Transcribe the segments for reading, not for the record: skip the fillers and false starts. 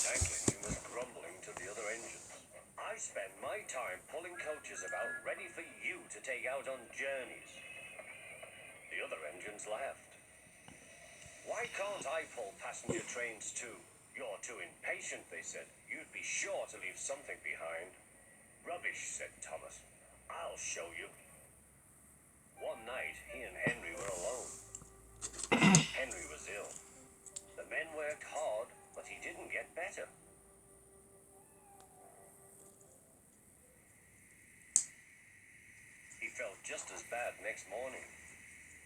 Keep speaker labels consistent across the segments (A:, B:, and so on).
A: tank engine was grumbling to the other engines. I spend my time pulling coaches about ready for you to take out on journeys. The other engines laughed. Why can't I pull passenger trains too? You're too impatient, they said. You'd be sure to leave something behind. Rubbish, said Thomas. I'll show you. One night, he and Henry were alone. Henry was ill. The men worked hard, but he didn't get better. He felt just as bad next morning.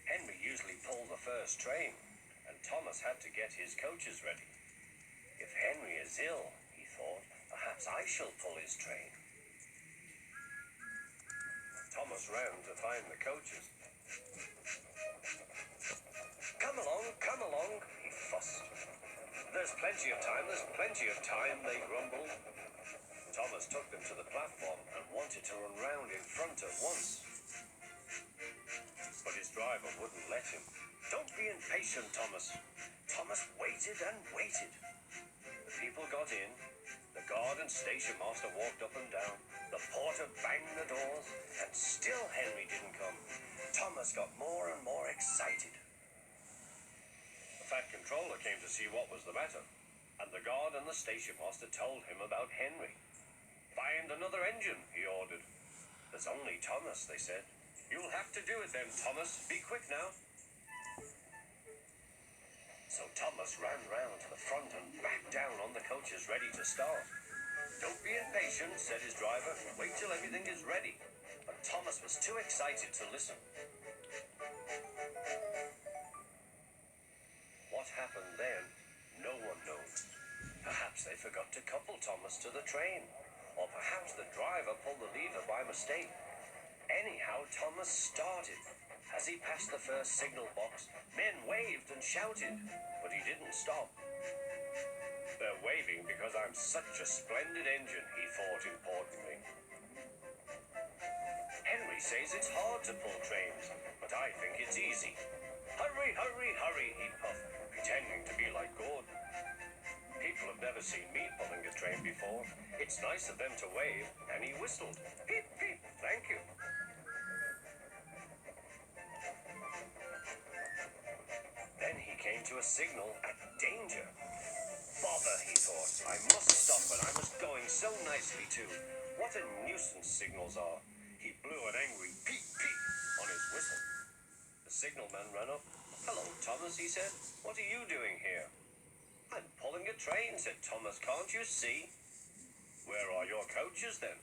A: Henry usually pulled the first train, and Thomas had to get his coaches ready. If Henry is ill, he thought, perhaps I shall pull his train. Thomas ran to find the coaches. Come along, he fussed. There's plenty of time, they grumbled. Thomas took them to the platform and wanted to run round in front at once. But his driver wouldn't let him. Don't be impatient, Thomas. Thomas waited and waited. The people got in. The guard and station master walked up and down. The porter banged the doors, and still Henry didn't come. Thomas got more and more excited. The Fat Controller came to see what was the matter, and the guard and the station master told him about Henry. Find another engine, he ordered. There's only Thomas, they said. You'll have to do it then, Thomas. Be quick now. So Thomas ran round to the front and back down on the coaches ready to start. Don't be impatient, said his driver. Wait till everything is ready. But Thomas was too excited to listen. What happened then, no one knows. Perhaps they forgot to couple Thomas to the train. Or perhaps the driver pulled the lever by mistake. Anyhow, Thomas started. As he passed the first signal box, men waved and shouted, but he didn't stop. They're waving because I'm such a splendid engine, he thought importantly. Henry says it's hard to pull trains, but I think it's easy. Hurry, hurry, hurry, he puffed, pretending to be like Gordon. People have never seen me pulling a train before. It's nice of them to wave, and he whistled. Peep, peep, thank you. Then he came to a signal at danger. Bother, he thought. I must stop, but I was going so nicely too. What a nuisance signals are. He blew an angry peep, peep on his whistle. The signalman ran up. Hello, Thomas, he said. What are you doing here? I'm pulling a train, said Thomas. Can't you see? Where are your coaches then?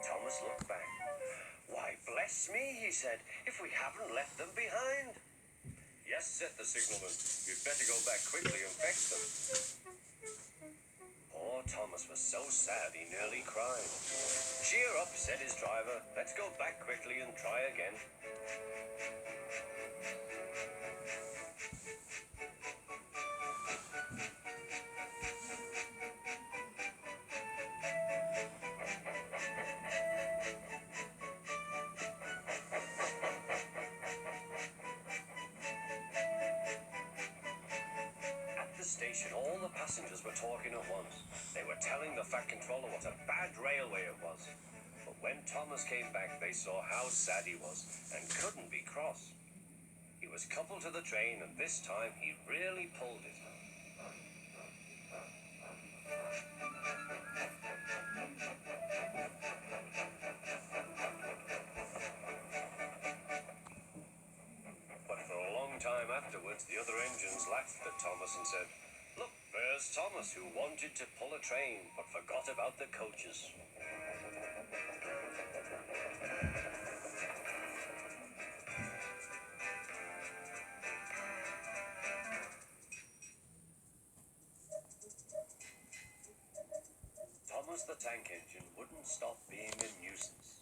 A: Thomas looked back. Why, bless me, he said, if we haven't left them behind. Yes, said the signalman. You'd better go back quickly and fetch them. Poor Thomas was so sad he nearly cried. Cheer up, said his driver. Let's go back quickly and try again. Station, all the passengers were talking at once. They were telling the Fat Controller what a bad railway it was. But when Thomas came back, they saw how sad he was and couldn't be cross. He was coupled to the train, and this time he really pulled it. But for a long time afterwards, the other engines laughed at Thomas and said, Look, there's Thomas, who wanted to pull a train, but forgot about the coaches. Thomas the tank engine wouldn't stop being a nuisance.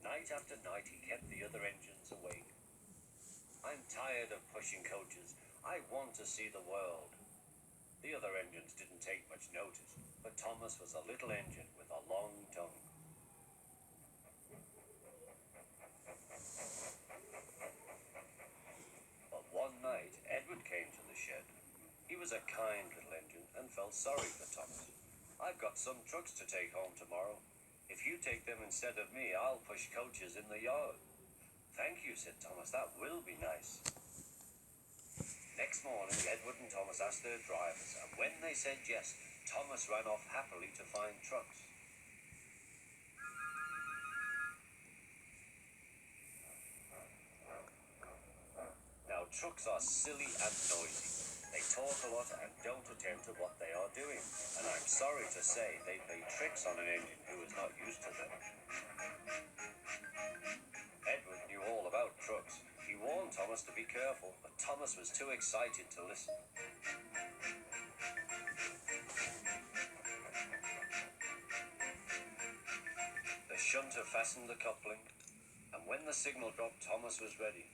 A: Night after night, he kept the other engines awake. I'm tired of pushing coaches. I want to see the world. The other engines didn't take much notice, but Thomas was a little engine with a long tongue. But one night, Edward came to the shed. He was a kind little engine and felt sorry for Thomas. "I've got some trucks to take home tomorrow. If you take them instead of me, I'll push coaches in the yard." "Thank you," said Thomas. "That will be nice." Next morning, Edward and Thomas asked their drivers, and when they said yes, Thomas ran off happily to find trucks. Now, trucks are silly and noisy. They talk a lot and don't attend to what they are doing, and I'm sorry to say they play tricks on an engine who is not used to them. Edward knew all about trucks. He warned Thomas to be careful, but Thomas was too excited to listen. The shunter fastened the coupling, and when the signal dropped, Thomas was ready.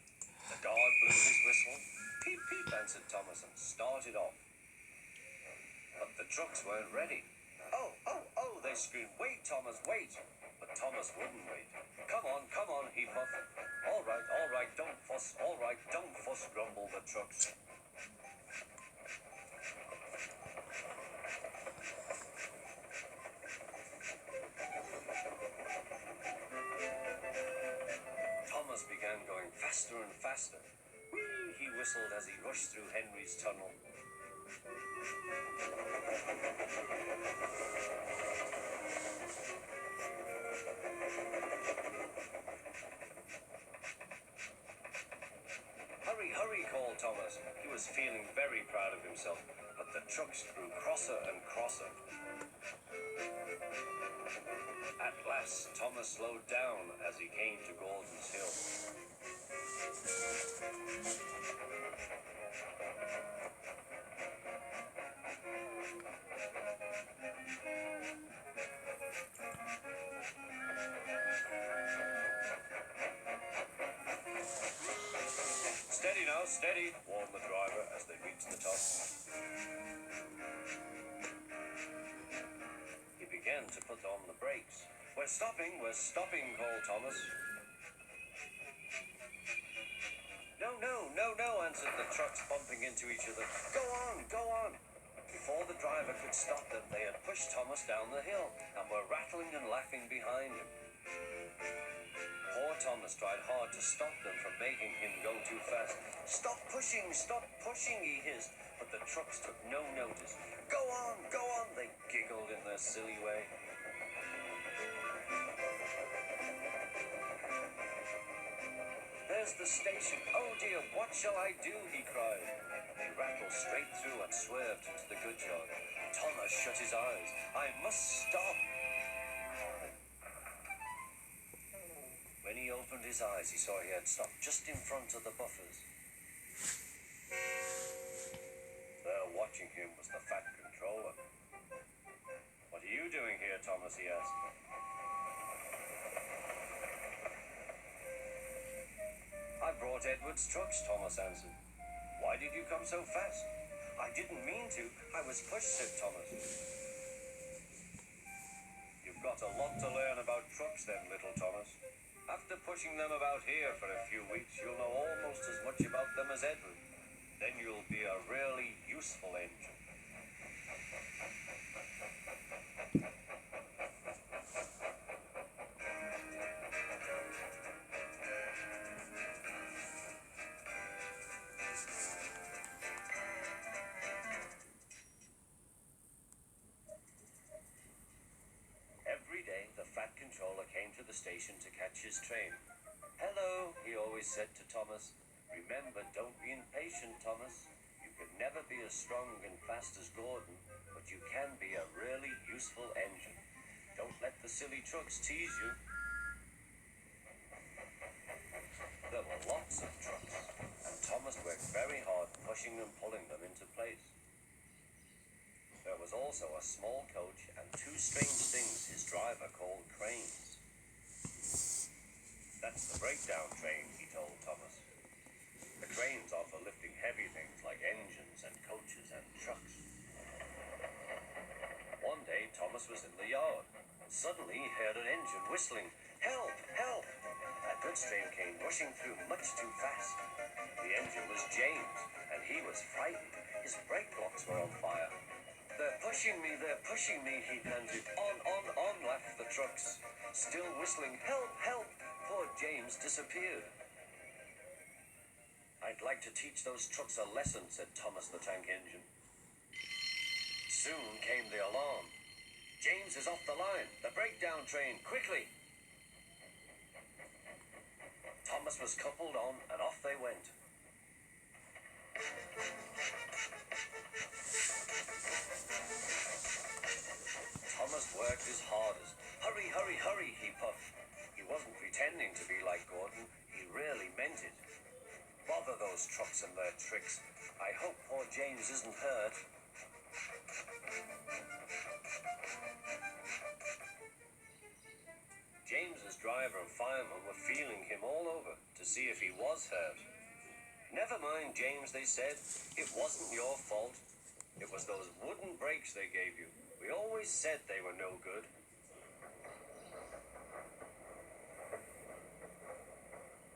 A: The guard blew his whistle. "Peep, peep," answered Thomas, and started off. But the trucks weren't ready. "Oh, oh, oh," they screamed. "Wait, Thomas, wait." But Thomas wouldn't wait. Come on, he puffed. All right, don't fuss, all right, don't fuss," grumbled the trucks. Thomas began going faster and faster. "Whee," he whistled as he rushed through Henry's tunnel. "Hurry, hurry," called Thomas. He was feeling very proud of himself, but the trucks grew crosser and crosser. At last, Thomas slowed down as he came to Gordon's Hill. "Steady now, steady," warned the driver as they reached the top. He began to put on the brakes. We're stopping," called Thomas. No, answered the trucks, bumping into each other. Go on. Before the driver could stop them, they had pushed Thomas down the hill and were rattling and laughing behind him. Poor Thomas tried hard to stop them from making him go too fast. Stop pushing, he hissed, but the trucks took no notice. Go on, they giggled in their silly way. "There's the station. Oh dear, what shall I do?" he cried. They rattled straight through and swerved into the goods yard. Thomas shut his eyes. "I must stop." When he opened his eyes, he saw he had stopped just in front of the buffers. There, watching him, was the fat controller. "What are you doing here, Thomas?" he asked. "I brought Edward's trucks," Thomas answered. "Why did you come so fast?" "I didn't mean to. I was pushed," said Thomas. "You've got a lot to learn about trucks then, little Thomas. After pushing them about here for a few weeks, you'll know almost as much about them as Edward. Then you'll be a really useful engine." Every day, the fat controller came to the station to catch his train. "Hello," he always said to Thomas. "Remember, don't be impatient, Thomas. You can never be as strong and fast as Gordon, but you can be a really useful engine. Don't let the silly trucks tease you." There were lots of trucks, and Thomas worked very hard pushing and pulling them into place. There was also a small coach and two strange things his driver called cranes. "That's the breakdown train," he told Thomas. "The cranes are for lifting heavy things like engines and coaches and trucks." One day, Thomas was in the yard. Suddenly, he heard an engine whistling. "Help! Help!" A goods train came rushing through much too fast. The engine was James, and he was frightened. His brake blocks were on fire. they're pushing me, he panted. On, laughed the trucks. Still whistling, help, help. Poor James disappeared. I'd like to teach those trucks a lesson, said Thomas the Tank Engine. Soon came the alarm. James is off the line. The breakdown train, quickly. Thomas was coupled on, and off they went. Thomas worked his hardest. Hurry, hurry, hurry, he puffed. He wasn't pretending to be like Gordon. He really meant it. Bother those trucks and their tricks. I hope poor James isn't hurt. James's driver and fireman were feeling him all over to see if he was hurt. Never mind, James, they said. It wasn't your fault. It was those wooden brakes they gave you. We always said they were no good.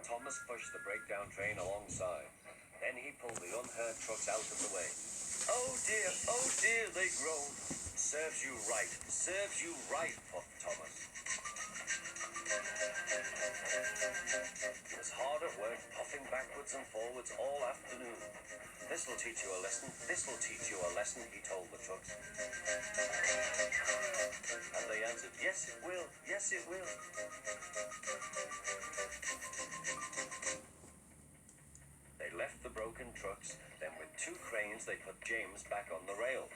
A: Thomas pushed the breakdown train alongside. Then he pulled the unhurt trucks out of the way. Oh dear, they groaned. Serves you right, puffed Thomas. He was hard at work, puffing backwards and forwards all afternoon. This'll teach you a lesson, he told the trucks. And they answered, yes it will. They left the broken trucks, then with 2 cranes they put James back on the rails.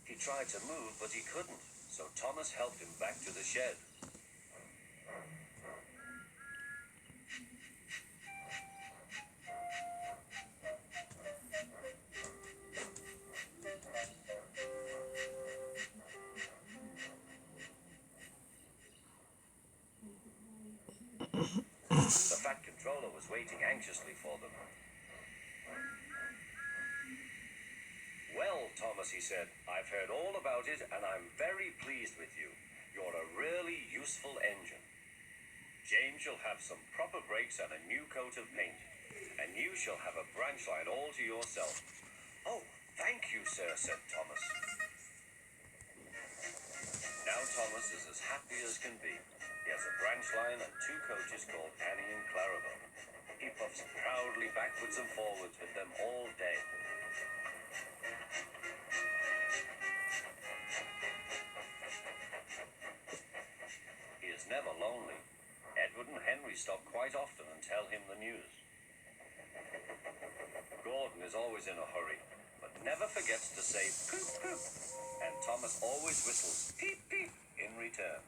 A: He tried to move, but he couldn't, so Thomas helped him back to the shed. The Fat Controller was waiting anxiously for them. Well, Thomas, he said, I've heard all about it, and I'm very pleased with you. You're a really useful engine. James shall have some proper brakes and a new coat of paint, and you shall have a branch line all to yourself. Oh, thank you, sir, said Thomas. Now Thomas is as happy as can be. He has a branch line and 2 coaches called Annie and Clarabelle. He puffs proudly backwards and forwards with them all day. He is never lonely. Edward and Henry stop quite often and tell him the news. Gordon is always in a hurry, but never forgets to say poop poop, and Thomas always whistles peep peep in return.